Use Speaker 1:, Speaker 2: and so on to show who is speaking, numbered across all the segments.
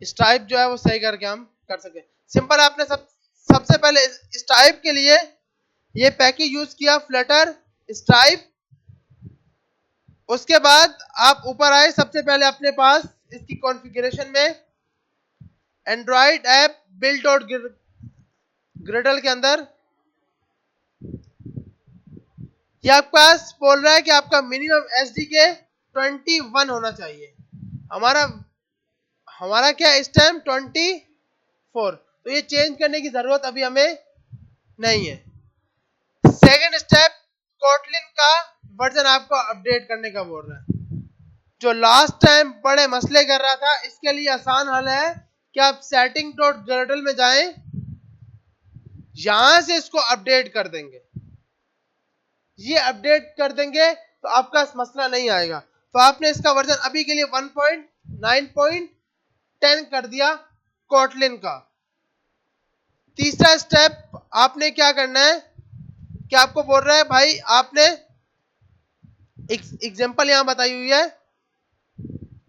Speaker 1: Stipe जो है वो सही करके हम कर सके। सिंपल, आपने सबसे पहले स्टाइप के लिए ये पैकेज यूज किया फ्लटर स्टाइप। उसके बाद आप ऊपर आए, सबसे पहले अपने पास इसकी कॉन्फ़िगरेशन में एंड्रॉइड ऐप बिल्ड डॉट ग्रिडल के अंदर ये आपके पास बोल रहा है कि आपका मिनिमम एसडीके 21 होना चाहिए। हमारा हमारा क्या इस टाइम 24, तो ये चेंज करने की जरूरत अभी हमें नहीं है। सेकंड स्टेप, कोटलिन का वर्जन आपको अपडेट करने का बोल रहा है। जो लास्ट टाइम बड़े मसले कर रहा था, इसके लिए आसान हल है कि आप सेटिंग डॉट ग्रिडल में जाएं, यहां से इसको अपडेट कर देंगे। ये अपडेट कर देंगे तो आपका मसला नहीं आएगा। तो आपने इसका वर्जन अभी के लिए 1.9.10 कर दिया कोटलिन का। तीसरा स्टेप आपने क्या करना है कि आपको बोल रहा है भाई, आपने एग्जांपल यहां बताई हुई है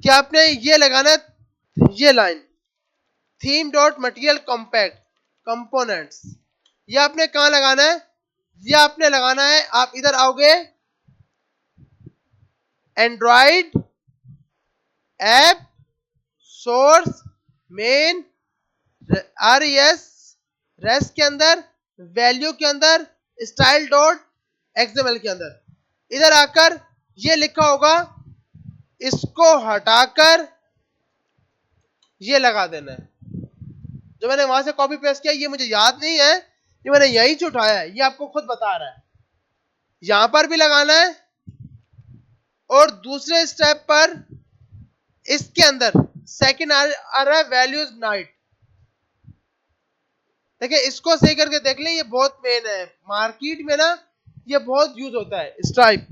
Speaker 1: कि आपने ये लगाना है, ये line theme dot material compact components, ये आपने कहां लगाना है? ये आपने लगाना है, आप इधर आओगे android app source main RES res के अंदर वैल्यू के अंदर स्टाइल डॉट XML के अंदर इधर आकर ये लिखा होगा, इसको हटाकर ये लगा देना है। जो मैंने वहां से कॉपी पेस्ट किया ये मुझे याद नहीं है, ये मैंने यहीं से उठाया है, ये आपको खुद बता रहा है। यहां पर भी लगाना है और दूसरे स्टेप पर इसके अंदर सेकंड आ रहा है वैल्यूज नाइट। देखिए इसको सही करके देख लें, ये बहुत मेन है मार्केट में ना, ये बहुत यूज होता है। स्ट्राइप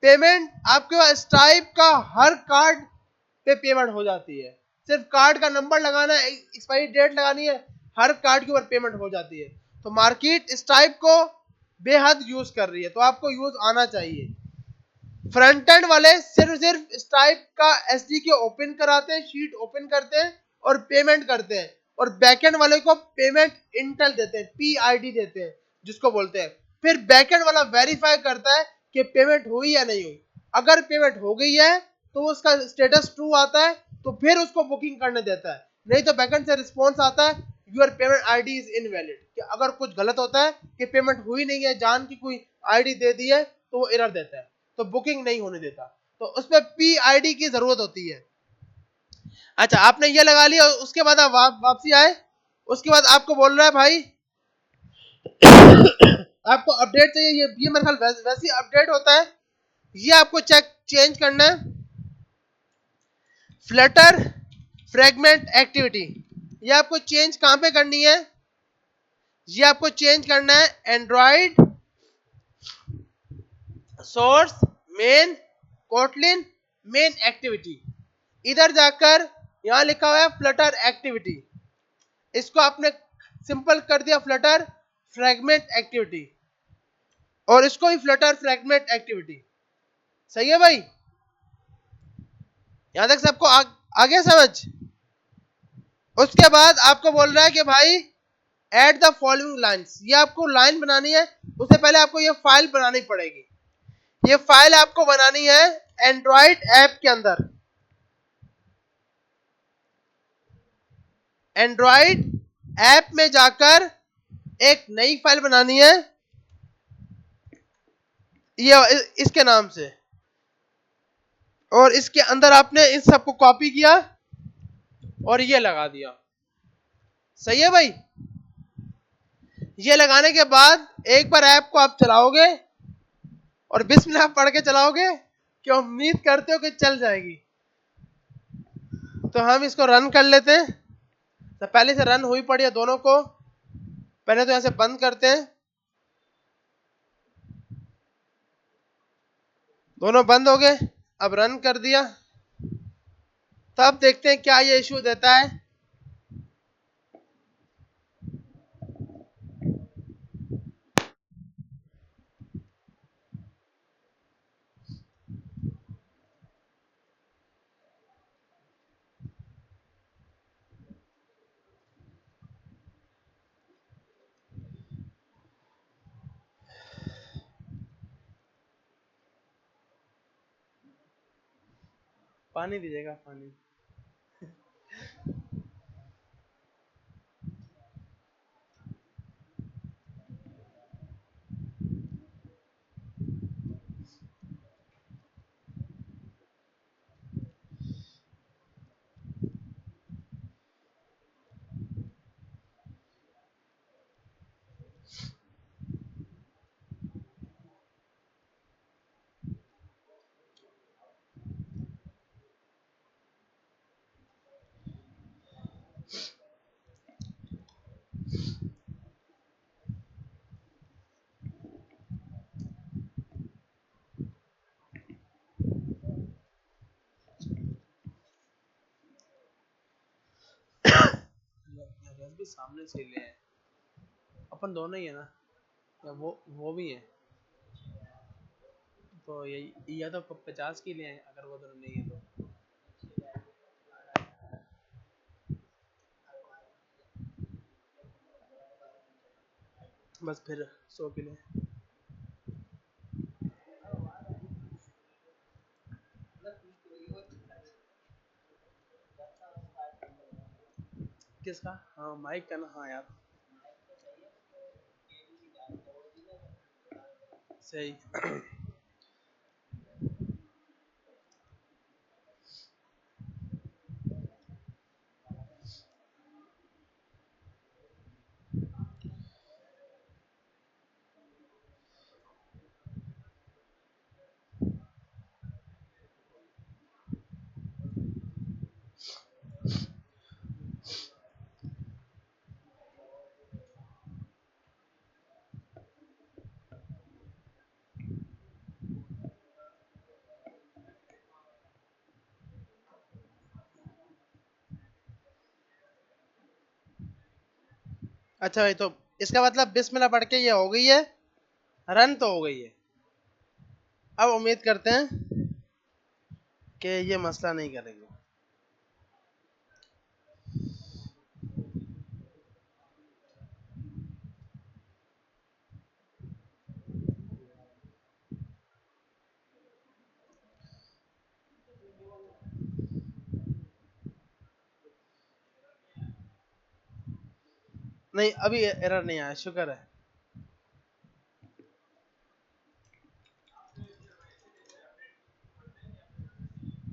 Speaker 1: पेमेंट, आपके पास स्ट्राइप का हर कार्ड पे पेमेंट हो जाती है, सिर्फ कार्ड का नंबर लगाना है, एक्सपायरी डेट लगानी है, हर कार्ड के ऊपर पेमेंट हो जाती है। तो मार्केट स्ट्राइप को बेहद यूज कर रही है, तो आपको यूज आना चाहिए। फ्रंट एंड वाले सिर्फ स्ट्राइप का एसडीके ओपन कराते हैं, शीट ओपन करते हैं और पेमेंट करते हैं, और बैकएंड वाले को पेमेंट इंटेल देते हैं, PID देते हैं जिसको बोलते हैं। फिर बैकएंड वाला वेरीफाई करता है कि पेमेंट हुई या नहीं हुई। अगर पेमेंट हो गई है तो उसका स्टेटस ट्रू आता है, तो फिर उसको बुकिंग करने देता है। नहीं तो बैकएंड से रिस्पॉन्स आता है, your payment ID is invalid. कि अगर कुछ गलत होता है कि पेमेंट हुई नहीं है, जान की कोई आईडी दे दी है, तो वो एरर देता है, तो बुकिंग नहीं होने देता। तो उसमें PID की जरूरत होती है। अच्छा, आपने ये लगा लिया, उसके बाद आप वापसी आए, उसके बाद आपको बोल रहा है भाई आपको अपडेट चाहिए, ये मेरे ख्याल वैसे अपडेट होता है, ये आपको चेंज करना है। फ्लटर फ्रेगमेंट एक्टिविटी, ये आपको चेंज कहां पे करनी है? ये आपको चेंज करना है Android source main Kotlin main activity. इधर जाकर यहां लिखा हुआ है फ्लटर एक्टिविटी, इसको आपने सिंपल कर दिया फ्लटर फ्रेगमेंट एक्टिविटी, और इसको ही फ्लटर फ्रेगमेंट एक्टिविटी। सही है भाई? यहां तक सबको आगे समझ? उसके बाद आपको बोल रहा है कि भाई ऐड द फॉलोइंग लाइंस, ये आपको लाइन बनानी है। उससे पहले आपको ये फाइल बनानी पड़ेगी। ये फाइल आपको बनानी है एंड्रॉइड ऐप के अंदर। एंड्रॉइड ऐप में जाकर एक नई फाइल बनानी है, ये इसके नाम से, और इसके अंदर आपने इन सबको कॉपी किया और ये लगा दिया। सही है भाई? ये लगाने के बाद एक बार ऐप को आप चलाओगे और बिस्मिल्लाह पढ़ के चलाओगे कि उम्मीद करते हो कि चल जाएगी। तो हम इसको रन कर लेते हैं। तो पहले से रन हुई पड़ी है दोनों को, पहले तो यहां से बंद करते हैं, दोनों बंद हो गए। अब रन कर दिया, तब देखते हैं क्या ये इशू देता है। पानी दीजिएगा, पानी। भी सामने से ले आए, अपन दोनों ही है ना, या वो भी है, तो यही या तो 50 की ले आए अगर वो दोनों नहीं है तो। बस फिर 100 के लिए। किसका? हाँ माइक का ना, हाँ यार सही। अच्छा भाई, तो इसका मतलब बिस्मिल्लाह पढ़ के ये हो गई है, रन तो हो गई है। अब उम्मीद करते हैं कि ये मसला नहीं करेगी। नहीं, अभी एरर नहीं आया, शुक्र है।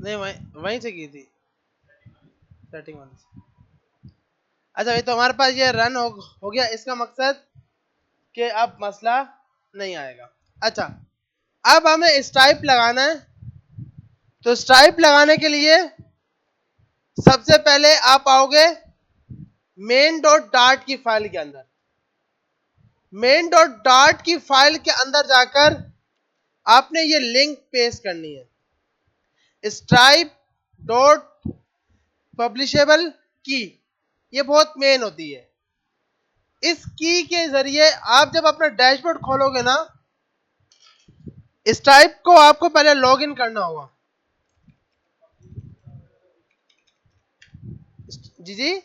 Speaker 1: नहीं, वहीं से की थी सेटिंग वाले से। अच्छा भाई, तो हमारे पास ये रन हो गया, इसका मकसद कि अब मसला नहीं आएगा। अच्छा, अब हमें स्ट्राइप लगाना है। तो स्ट्राइप लगाने के लिए सबसे पहले आप आओगे मेन डॉट डार्ट की फाइल के अंदर। मेन डॉट डार्ट की फाइल के अंदर जाकर आपने ये लिंक पेस्ट करनी है, स्ट्राइप डॉट पब्लिशेबल की। ये बहुत मेन होती है। इस की के जरिए आप जब अपना डैशबोर्ड खोलोगे ना, स्ट्राइप को आपको पहले लॉगिन करना होगा। जी जी,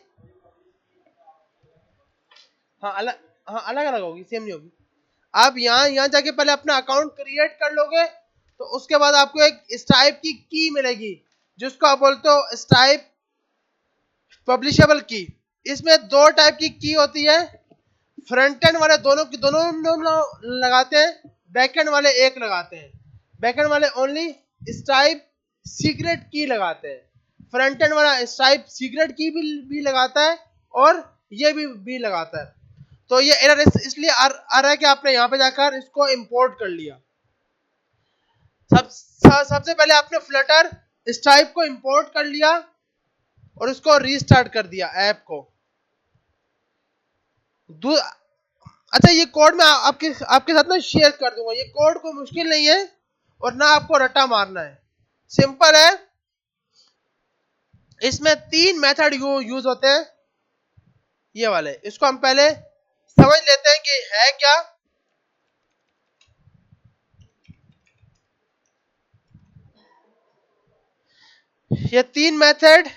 Speaker 1: हाँ अलग, हाँ अलग अलग होगी, सेम नहीं होगी। आप यहाँ जाके पहले अपना अकाउंट क्रिएट कर लोगे, तो उसके बाद आपको एक स्ट्राइप की मिलेगी, जिसको आप बोलते हो स्ट्राइप पब्लिशेबल की। इसमें दो टाइप की होती है। फ्रंट एंड वाले दोनों लगाते हैं, बैक एंड वाले एक लगाते हैं। बैक एंड वाले ओनली स्ट्राइप सीक्रेट की लगाते हैं। फ्रंट एंड वाला स्ट्राइप सीक्रेट की भी लगाता है, और ये भी लगाता है। तो ये एरर इसलिए आ रहा है कि आपने यहाँ पे जाकर इसको इंपोर्ट कर लिया। सबसे पहले आपने फ्लटर स्ट्राइप को इंपोर्ट कर लिया और उसको रीस्टार्ट कर दिया ऐप को। अच्छा, ये कोड मैं आपके साथ ना शेयर कर दूंगा। ये कोड कोई मुश्किल नहीं है और ना आपको रट्टा मारना है, सिंपल है। इसमें 3 मेथड यूज होते हैं, ये वाले। इसको हम पहले समझ लेते हैं कि है क्या। ये 3 मेथड,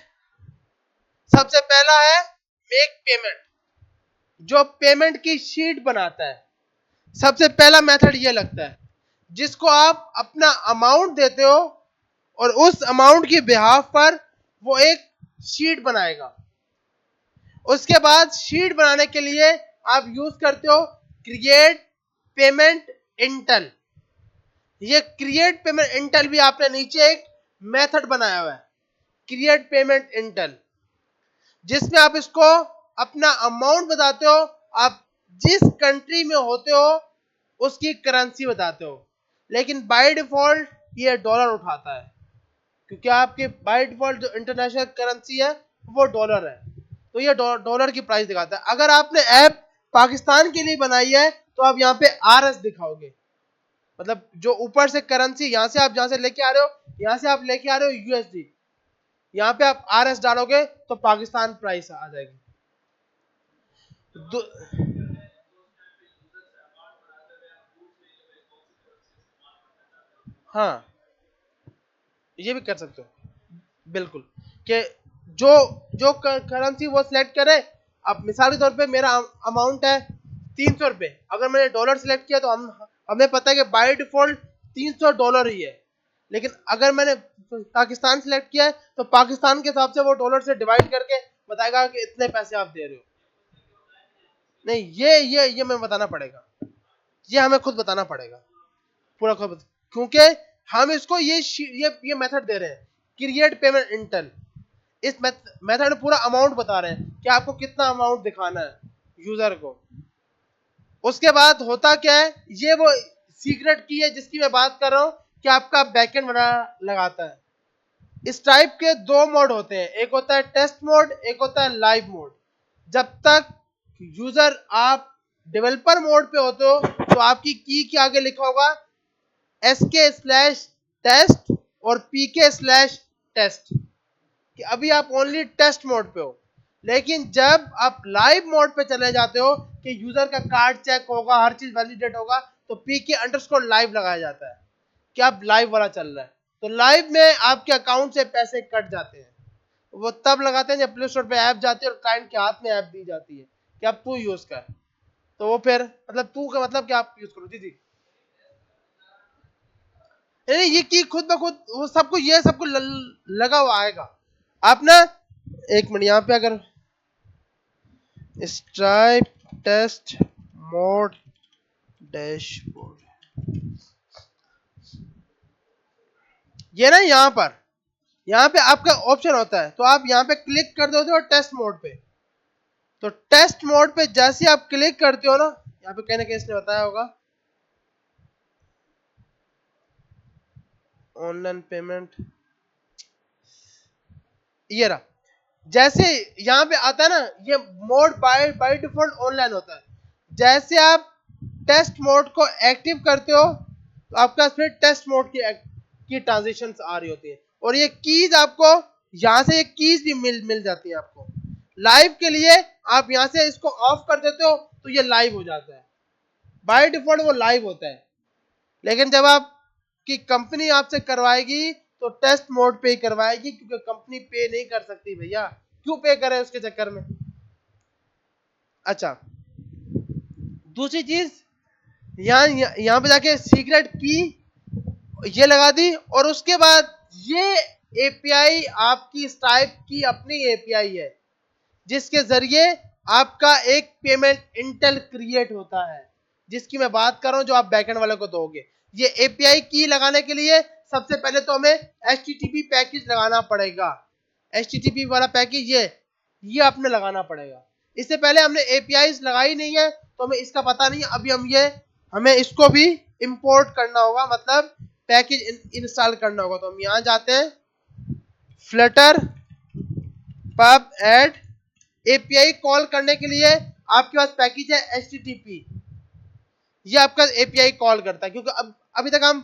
Speaker 1: सबसे पहला है मेक पेमेंट, जो पेमेंट की शीट बनाता है। सबसे पहला मेथड ये लगता है, जिसको आप अपना अमाउंट देते हो और उस अमाउंट की बिहाफ पर वो एक शीट बनाएगा। उसके बाद शीट बनाने के लिए आप यूज करते हो क्रिएट पेमेंट इंटेल। ये क्रिएट पेमेंट इंटेल भी आपने नीचे एक मेथड बनाया हुआ है, क्रिएट पेमेंट इंटेल, जिसमें आप इसको अपना अमाउंट बताते हो, आप जिस कंट्री में होते हो उसकी करेंसी बताते हो। लेकिन बाय डिफॉल्ट ये डॉलर उठाता है, क्योंकि आपके बाय डिफॉल्ट जो इंटरनेशनल करेंसी है वो डॉलर है, तो ये डॉलर की प्राइस दिखाता है। अगर आपने ऐप पाकिस्तान के लिए बनाई है तो आप यहाँ पे आरएस दिखाओगे, मतलब जो ऊपर से करेंसी यहाँ से आप जहां से लेके आ रहे हो, यहाँ से आप लेके आ रहे हो यूएसडी, यहाँ पे आप आरएस डालोगे तो पाकिस्तान प्राइस आ जाएगी। हाँ, ये भी कर सकते हो बिल्कुल, कि जो जो करेंसी वो सिलेक्ट करे। अब मिसाल के तौर पे मेरा अमाउंट है 300 रुपये, अगर मैंने डॉलर सिलेक्ट किया तो हमें पता है कि बाय डिफॉल्ट $300 ही है। लेकिन अगर मैंने पाकिस्तान सिलेक्ट किया है तो पाकिस्तान के हिसाब से वो डॉलर से डिवाइड करके बताएगा कि इतने पैसे आप दे रहे हो। नहीं, ये हमें बताना पड़ेगा, ये हमें खुद बताना पड़ेगा पूरा खुद, क्योंकि हम इसको ये मेथड दे रहे हैं क्रिएट पेमेंट इंटेल। इस मेथड में पूरा अमाउंट बता रहे हैं कि आपको कितना अमाउंट दिखाना है यूजर को। उसके बाद होता क्या है, ये वो सीक्रेट की है जिसकी मैं बात कर रहा हूं कि आपका बैकएंड बना लगाता है। इस टाइप के दो मोड होते हैं, एक होता है टेस्ट मोड, एक होता है लाइव मोड। जब तक यूजर आप डेवलपर मोड पे होते हो तो आपकी की के आगे लिखा होगा SK/टेस्ट और PK/टेस्ट, कि अभी आप ओनली टेस्ट मोड पे हो। लेकिन जब आप लाइव मोड पे चले जाते हो कि यूजर का कार्ड चेक होगा, हर चीज वैलिडेट होगा, तो PK_live लगाया जाता है कि आप लाइव वाला चल रहा है। तो लाइव में आपके अकाउंट से पैसे कट जाते हैं, वो तब लगाते हैं जब प्ले स्टोर पे ऐप जाती है और क्लाइंट के हाथ में ऐप दी जाती है कि अब तू यूज कर। तो वो फिर मतलब तू का मतलब कि आप यूज करो। जी जी, ये की खुद ब खुद वो सबको ये सबको लगा हुआ आएगा। आप ना एक मिनट यहाँ पे अगर स्ट्राइप टेस्ट मोड डैशबोर्ड, ये ना यहाँ पे आपका ऑप्शन होता है, तो आप यहाँ पे क्लिक कर दोगे और टेस्ट मोड पे, तो टेस्ट मोड पे जैसे आप क्लिक करते हो ना, यहाँ पे कहीं ना कहीं इसने बताया होगा ऑनलाइन पेमेंट, ये रहा। जैसे यहाँ पे आता है ना, ये मोड बाय डिफॉल्ट ऑनलाइन होता है। जैसे आप टेस्ट मोड को एक्टिव करते हो तो आपका फिर टेस्ट मोड की ट्रांजिशंस आ रही होती है, और ये कीज आपको यहाँ से ये कीज भी मिल जाती है आपको लाइव के लिए। आप यहाँ से इसको ऑफ कर देते हो तो ये लाइव हो जाता है, बाय डिफॉल्ट वो लाइव होता है। लेकिन जब आपकी कंपनी आपसे करवाएगी तो टेस्ट मोड पे ही करवाएगी, क्योंकि कंपनी पे नहीं कर सकती भैया, क्यों पे करे उसके चक्कर में। अच्छा, दूसरी चीज, यहाँ पे जाके सीक्रेट की ये लगा दी, और उसके बाद ये एपीआई आपकी स्ट्राइप की अपनी एपीआई है, जिसके जरिए आपका एक पेमेंट इंटेल क्रिएट होता है, जिसकी मैं बात कर रहा हूं, जो आप बैकएंड वाले को दोगे। ये एपीआई की लगाने के लिए सबसे पहले तो हमें HTTP पैकेज लगाना पड़ेगा। HTTP वाला पैकेज ये आपने लगाना पड़ेगा। इससे पहले हमने एपीआई लगाई नहीं है तो हमें इसका पता नहीं है। अभी हमें इसको भी इंपोर्ट करना होगा, मतलब पैकेज इंस्टॉल करना होगा। तो हम यहाँ जाते हैं, flutter pub add API call करने के लिए आपके पास पैकेज है HTTP, ये आपका एपीआई कॉल करता है। क्योंकि अभी तक हम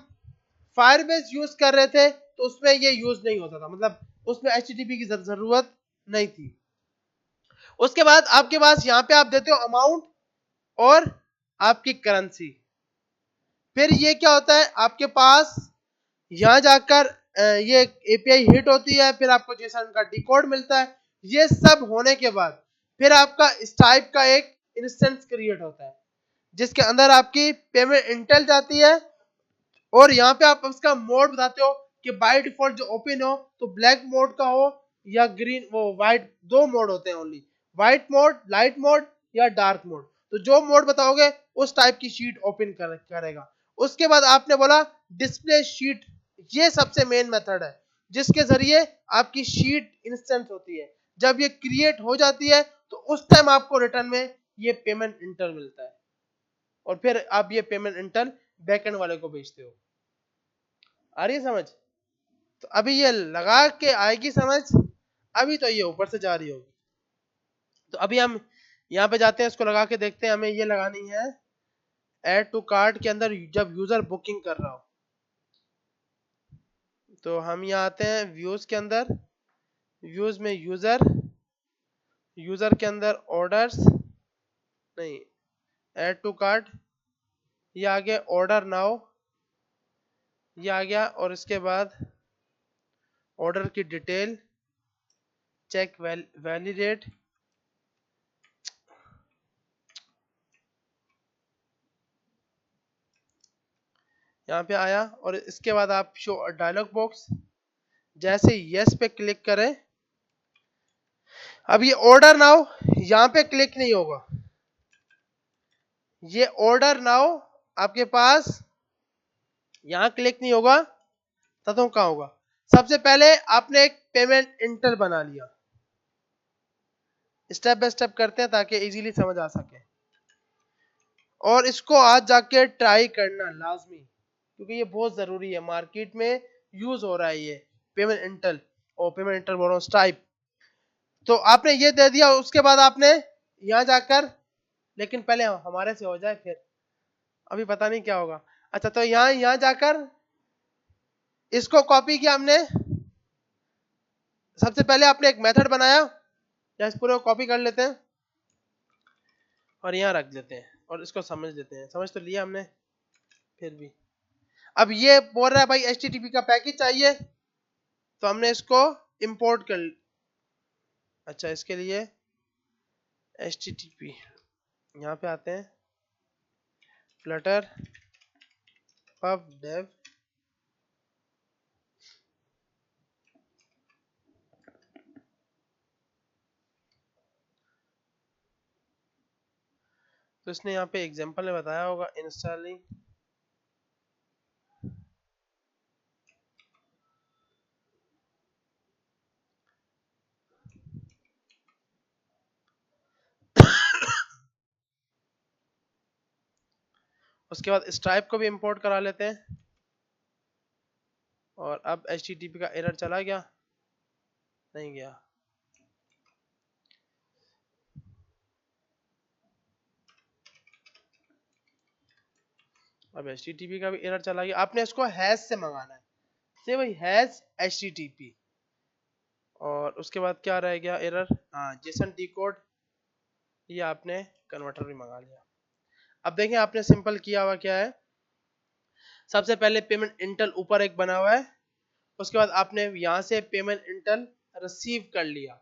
Speaker 1: फायरबेस यूज कर रहे थे तो उसमें ये यूज नहीं होता था, मतलब उसमें HTTP की जरूरत नहीं थी। उसके बाद आपके पास यहाँ पे आप देते हो अमाउंट और आपकी करेंसी। फिर ये क्या होता है, आपके पास यहाँ जाकर ये एपीआई हिट होती है, फिर आपको जेसन का डिकोड मिलता है। ये सब होने के बाद फिर आपका स्टाइप का एक इंस्टेंस क्रिएट होता है, जिसके अंदर आपकी पेमेंट इंटेल जाती है, और यहाँ पे आप उसका मोड बताते हो कि बाय डिफॉल्ट जो ओपन हो तो ब्लैक मोड का हो या ग्रीन वो व्हाइट, दो मोड होते हैं only, white mode, light mode या डार्क मोड। तो जो मोड बताओगे उस टाइप की शीट ओपन करेगा। उसके बाद आपने बोला डिस्प्ले शीट, ये सबसे मेन मेथड है जिसके जरिए आपकी शीट इंस्टेंट होती है। जब ये क्रिएट हो जाती है तो उस टाइम आपको रिटर्न में ये पेमेंट इंटर मिलता है और फिर आप ये पेमेंट इंटर बैकएंड वाले को भेजते हो। आ रही है समझ? तो अभी ये लगा के आएगी समझ, अभी तो ये ऊपर से जा रही होगी। तो अभी हम यहाँ पे जाते हैं, इसको लगा के देखते हैं। हमें ये लगानी है ऐड टू कार्ट के अंदर जब यूजर बुकिंग कर रहा हो। तो हम यहाँ आते हैं व्यूज के अंदर, व्यूज में यूजर, यूजर के अंदर ऑर्डर्स नहीं, ऐड टू कार्ट, ये आ गया ऑर्डर नाउ, ये आ गया। और इसके बाद ऑर्डर की डिटेल, चेक वैलिडेट, यहाँ पे आया। और इसके बाद आप शो डायलॉग बॉक्स, जैसे यस पे क्लिक करें, अब ये ऑर्डर नाउ यहाँ पे क्लिक नहीं होगा, ये ऑर्डर नाउ आपके पास यहाँ क्लिक नहीं होगा। तो कहाँ होगा? सबसे पहले आपने एक पेमेंट इंटर बना लिया, स्टेप बाय स्टेप करते हैं ताकि इजीली समझ आ सके। और इसको आज जाके ट्राई करना लाजमी, क्योंकि ये बहुत जरूरी है, मार्केट में यूज हो रहा है ये पेमेंट इंटर, और पेमेंट इंटर बोल रहा हूँ स्टाइप। तो आपने ये दे दिया, उसके बाद आपने यहाँ जाकर, लेकिन पहले हमारे से हो जाए फिर, अभी पता नहीं क्या होगा। अच्छा, तो यहाँ जाकर इसको कॉपी किया हमने। सबसे पहले आपने एक मेथड बनाया, या इस पूरे को कॉपी कर लेते हैं और यहाँ रख देते हैं और इसको समझ लेते हैं। समझ तो लिया हमने, फिर भी अब ये बोल रहा है भाई HTTP का पैकेज चाहिए, तो हमने इसको इंपोर्ट कर। अच्छा, इसके लिए HTTP यहाँ पे आते हैं, फ्लटर पब डेव, तो इसने यहाँ पे एग्जांपल में बताया होगा इंस्टॉलिंग। उसके बाद स्ट्राइप को भी इंपोर्ट करा लेते हैं। और अब HTTP का एरर चला गया? नहीं गया। अब HTTP का भी एरर चला गया। आपने इसको हैश से मंगाना है, से भाई हैश HTTP। और उसके बाद क्या रह गया एरर? हाँ, जेसन डिकोड, ये आपने कन्वर्टर भी मंगा लिया। अब देखें आपने सिंपल किया हुआ क्या है। सबसे पहले पेमेंट इंटल ऊपर एक बना हुआ है, उसके बाद आपने यहाँ से पेमेंट इंटल रिसीव कर लिया,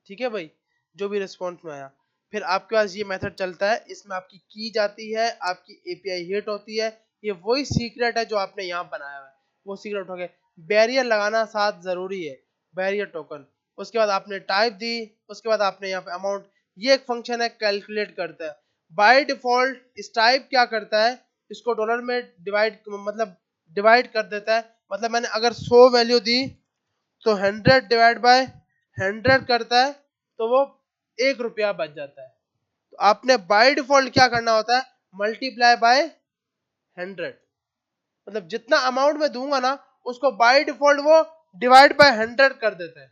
Speaker 1: ठीक है भाई, जो भी रिस्पॉन्स में आया। फिर आपके पास ये मेथड चलता है, इसमें आपकी की जाती है, आपकी API हिट होती है। ये वही सीक्रेट है जो आपने यहाँ बनाया हुआ है, वो सीक्रेट हो गया। बैरियर लगाना साथ जरूरी है, बैरियर टोकन। उसके बाद आपने टाइप दी, उसके बाद आपने यहाँ पे अमाउंट, ये एक फंक्शन है कैलकुलेट करता है। बाय डिफॉल्ट स्टाइप क्या करता है, इसको डॉलर में डिवाइड, मतलब डिवाइड कर देता है। मतलब मैंने अगर 100 वैल्यू दी तो 100 डिवाइड बाय 100 करता है, तो वो 1 रुपया बच जाता है। तो आपने बाय डिफॉल्ट क्या करना होता है, मल्टीप्लाई बाय 100, मतलब जितना अमाउंट में दूंगा ना उसको बाय डिफॉल्ट वो डिवाइड बाय 100 कर देता है,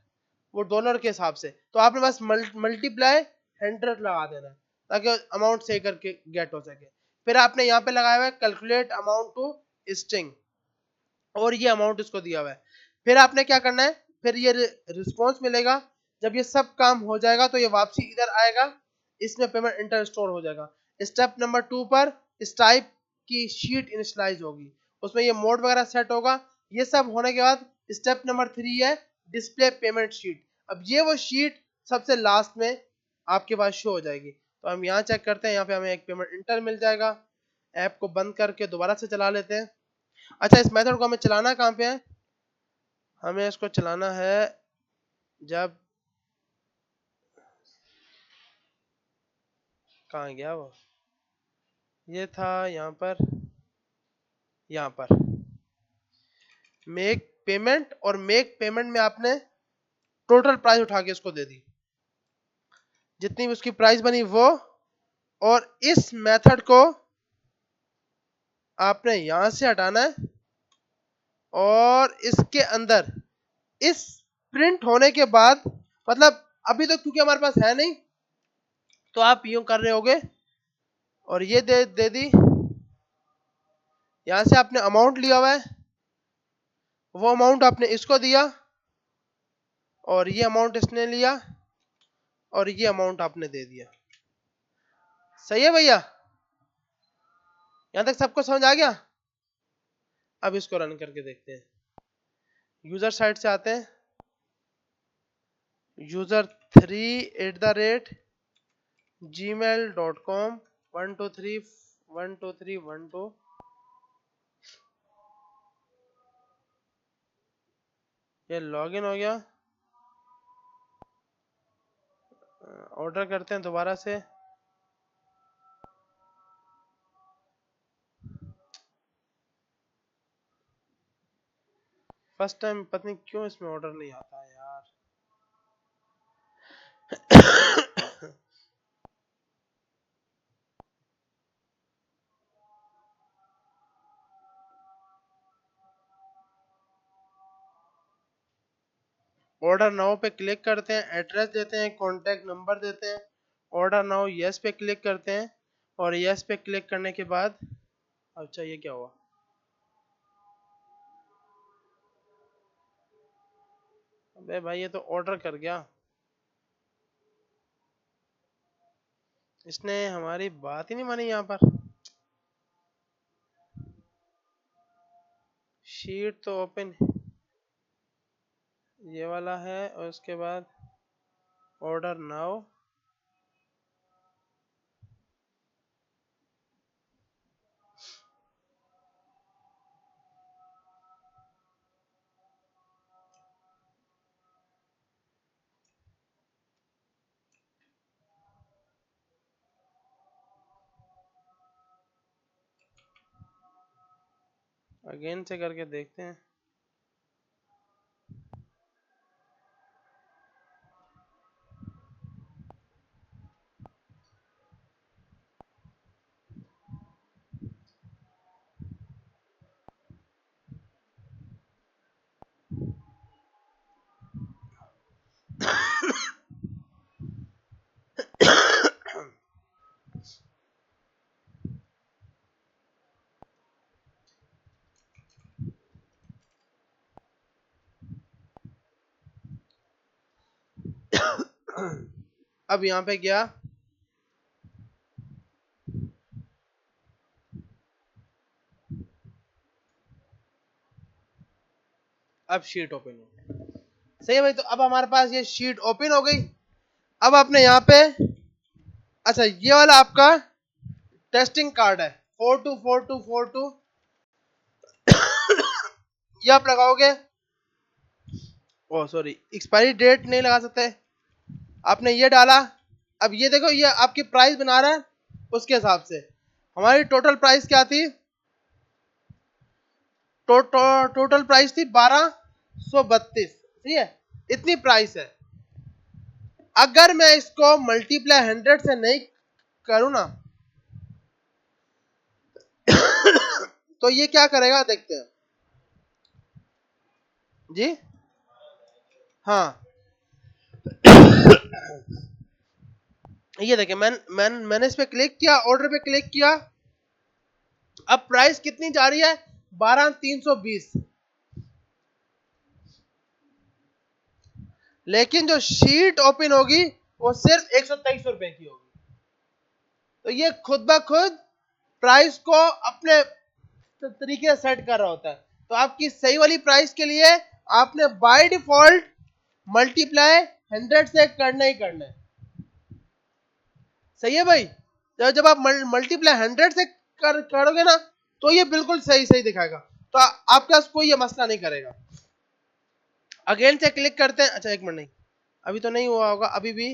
Speaker 1: वो डॉलर के हिसाब से। तो आपने बस मल्टीप्लाई 100 लगा देना है ताकि अमाउंट सही करके गेट हो सके। फिर आपने यहाँ पे लगाया हुआ है कैलकुलेट अमाउंट टू स्ट्रिंग, और ये अमाउंट इसको दिया हुआ है। फिर आपने क्या करना है, फिर ये रिस्पॉन्स मिलेगा। जब ये सब काम हो जाएगा तो ये वापसी इधर आएगा, इसमें पेमेंट इंटर स्टोर हो जाएगा। स्टेप नंबर 2 पर इस टाइप की शीट इनिशियलाइज होगी, उसमें ये मोड वगैरह सेट होगा। ये सब होने के बाद स्टेप नंबर 3 है डिस्प्ले पेमेंट शीट। अब ये वो शीट सबसे लास्ट में आपके पास शो हो जाएगी। तो हम यहाँ चेक करते हैं, यहाँ पे हमें एक पेमेंट इंटर मिल जाएगा। ऐप को बंद करके दोबारा से चला लेते हैं। अच्छा, इस मेथड को हमें चलाना कहाँ पे है? हमें इसको चलाना है जब, कहाँ गया वो, ये था यहाँ पर मेक पेमेंट, और मेक पेमेंट में आपने टोटल प्राइस उठा के इसको दे दी, जितनी भी उसकी प्राइस बनी वो, और इस मेथड को आपने यहां से हटाना है, और इसके अंदर इस प्रिंट होने के बाद, मतलब अभी तो क्योंकि हमारे पास है नहीं, तो आप यूं कर रहे होगे, और ये दे दी, यहां से आपने अमाउंट लिया हुआ है, वो अमाउंट आपने इसको दिया, और ये अमाउंट इसने लिया, और ये अमाउंट आपने दे दिया। सही है भैया, यहां तक सबको समझ आ गया? अब इसको रन करके देखते हैं। यूजर साइड से आते हैं, user3@gmail.com 123 123 12, ये लॉगिन हो गया। ऑर्डर करते हैं दोबारा से। फर्स्ट टाइम पता नहीं क्यों इसमें ऑर्डर नहीं आता है यार। ऑर्डर नाउ पे क्लिक करते हैं, एड्रेस देते हैं, कॉन्टैक्ट नंबर देते हैं, ऑर्डर नाउ यस पे क्लिक करते हैं, और यस पे क्लिक करने के बाद, अच्छा ये क्या हुआ, अबे भाई ये तो ऑर्डर कर गया, इसने हमारी बात ही नहीं मानी। यहाँ पर शीट तो ओपन ये वाला है, और उसके बाद ऑर्डर नाउ, अगेन से करके देखते हैं। अब यहाँ पे गया, अब शीट ओपन हो, सही है भाई। तो अब हमारे पास ये शीट ओपन हो गई। अब आपने यहाँ पे, अच्छा ये वाला आपका टेस्टिंग कार्ड है 424242, ये आप लगाओगे। ओ सॉरी, एक्सपायरी डेट नहीं लगा सकते, आपने ये डाला। अब ये देखो, ये आपकी प्राइस बना रहा है उसके हिसाब से। हमारी टोटल प्राइस क्या थी, टोटल प्राइस थी 1232, ठीक है, इतनी प्राइस है। अगर मैं इसको मल्टीप्लाई 100 से नहीं करूं ना, तो ये क्या करेगा देखते हैं जी। हाँ ये देखिए, मैंने इस पे क्लिक किया, ऑर्डर पे क्लिक किया, अब प्राइस कितनी जा रही है, 12320, लेकिन जो शीट ओपन होगी वो सिर्फ 123 रुपए की होगी। तो ये खुद ब खुद प्राइस को अपने तरीके से सेट कर रहा होता है। तो आपकी सही वाली प्राइस के लिए आपने बाय डिफॉल्ट मल्टीप्लाई 100 से करना ही करना है। सही है भाई, तो जब आप मल्टीप्लाई 100 से करोगे ना, तो ये बिल्कुल सही सही दिखाएगा, तो आपके पास कोई ये मसला नहीं करेगा। अगेन से क्लिक करते हैं। अच्छा एक मिनट, नहीं अभी तो नहीं हुआ होगा, अभी भी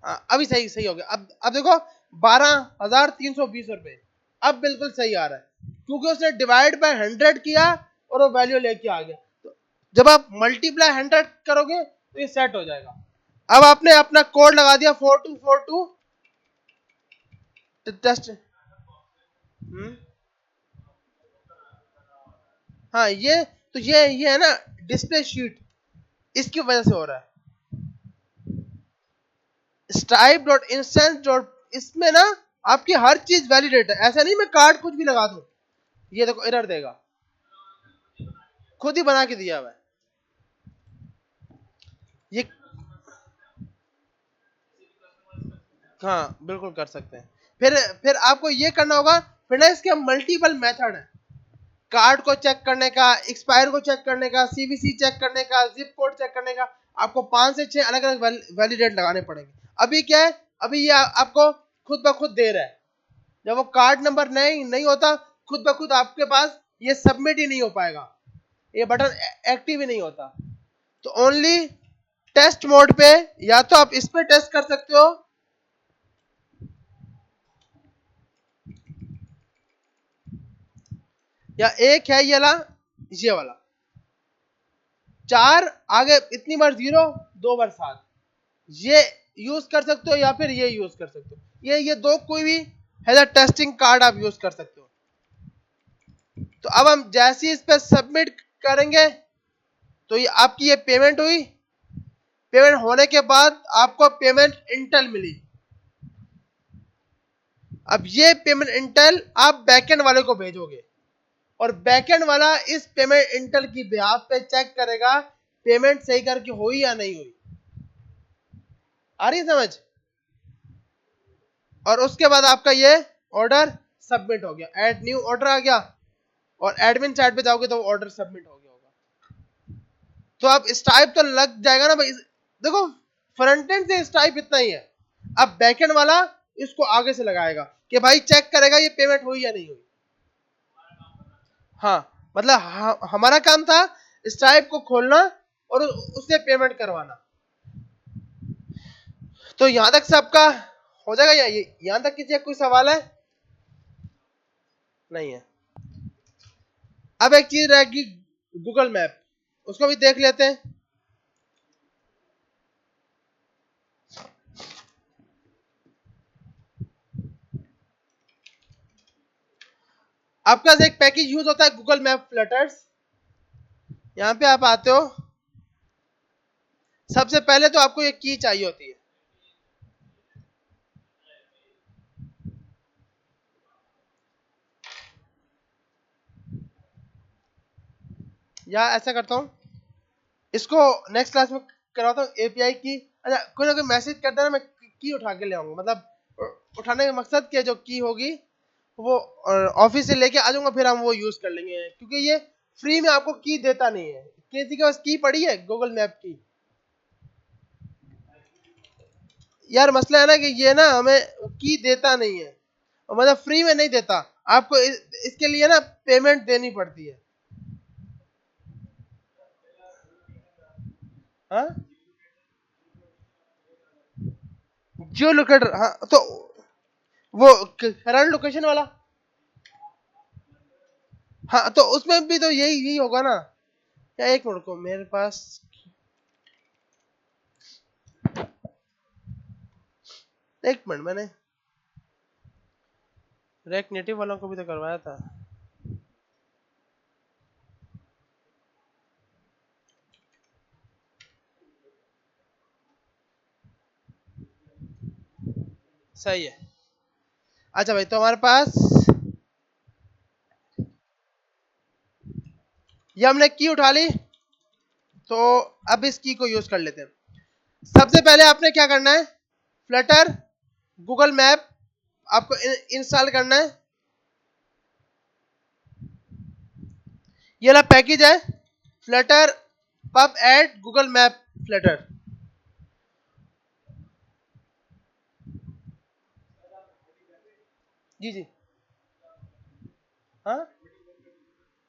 Speaker 1: अभी सही सही हो गया। अब देखो 12,320 रुपए, अब बिल्कुल सही आ रहा है क्योंकि उसने डिवाइड बाय 100 किया और वो वैल्यू लेके आ गया। तो जब आप मल्टीप्लाई 100 करोगे तो ये सेट हो जाएगा। अब आपने अपना कोड लगा दिया 4242 टेस्ट। हाँ ये है ना डिस्प्ले शीट, इसकी वजह से हो रहा है। स्ट्राइप डॉट इंस्टेंस डॉट, इसमें ना आपकी हर चीज वैलिडेट है, ऐसा नहीं मैं कार्ड कुछ भी लगा दूं ये देखो एरर देगा, खुद ही बना के दिया हुआ है ये। हाँ बिल्कुल कर सकते हैं। फिर आपको ये करना होगा, फिर ना इसके मल्टीपल मेथड है कार्ड को चेक करने का, एक्सपायर को चेक करने का, सीवीसी चेक करने का, जिप कोड चेक करने का। आपको 5 से 6 अलग अलग वैलिडेट लगाने पड़ेंगे। अभी क्या है, अभी ये आपको खुद ब खुद दे रहा है। जब वो कार्ड नंबर नहीं नहीं होता, खुद ब खुद आपके पास ये सबमिट ही नहीं हो पाएगा, ये बटन एक्टिव ही नहीं होता। तो ओनली टेस्ट मोड पे, या तो आप इस पे टेस्ट कर सकते हो, या एक है ये वाला 4 आगे इतनी बार 0 2 बार 7, ये यूज कर सकते हो, या फिर ये यूज कर सकते हो। ये दो कोई भी है टेस्टिंग कार्ड आप यूज कर सकते हो। तो अब हम जैसे ही इस पे सबमिट करेंगे तो ये आपकी ये पेमेंट हुई। पेमेंट होने के बाद आपको पेमेंट इंटेल मिली। अब ये पेमेंट इंटेल आप बैकएंड वाले को भेजोगे, और बैकएंड वाला इस पेमेंट इंटेल की बिहाफ पे चेक करेगा पेमेंट सही करके हुई या नहीं हुई। आ रही है समझ? और उसके बाद आपका ये ऑर्डर सबमिट हो गया, ऐड न्यू ऑर्डर आ गया, और एडमिन साइड पे जाओगे तो ऑर्डर सबमिट हो गया होगा। तो अब स्टाइप तो लग जाएगा ना भाई। देखो फ्रंट एंड से स्टाइप इतना ही है, अब बैकएंड वाला इसको आगे से लगाएगा कि भाई चेक करेगा ये पेमेंट हुई या नहीं हुई। हाँ मतलब हमारा काम था स्टाइप को खोलना और उससे पेमेंट करवाना। तो यहां तक सबका हो जाएगा, या यहां तक किसी कोई सवाल है? नहीं है। अब एक चीज रहेगी गूगल मैप, उसको भी देख लेते हैं। आपका एक पैकेज यूज होता है गूगल मैप फ्लटर्स। यहां पे आप आते हो, सबसे पहले तो आपको ये की चाहिए होती है। या ऐसा करता हूं, इसको नेक्स्ट क्लास में करवाता हूँ एपीआई की। अच्छा कोई ना कोई मैसेज करता है ना, मैं की उठा के ले आऊंगा, मतलब उठाने का मकसद क्या, जो की होगी वो ऑफिस से लेके आ जाऊंगा, फिर हम वो यूज कर लेंगे, क्योंकि ये फ्री में आपको की देता नहीं है। किसी के पास की पड़ी है गूगल मैप की? यार मसला है ना कि ये ना हमें की देता नहीं है, और मतलब फ्री में नहीं देता आपको, इसके लिए ना पेमेंट देनी पड़ती है। हाँ जियो लोकेटर, हाँ तो वो करंट लोकेशन वाला। हाँ तो उसमें भी तो यही यही होगा ना। या एक मिनट को मेरे पास, एक मिनट, मैंने रेक नेटिव वालों को भी तो करवाया था। सही है। अच्छा भाई तो हमारे पास ये हमने की उठा ली, तो अब इस की को यूज कर लेते हैं। सबसे पहले आपने क्या करना है, फ्लटर गूगल मैप आपको इंस्टॉल करना है। ये वाला पैकेज है flutter pub add Google map flutter. जी जी। हाँ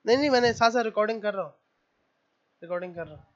Speaker 1: नहीं नहीं, मैंने साथ साथ रिकॉर्डिंग कर रहा हूँ, रिकॉर्डिंग कर रहा हूँ।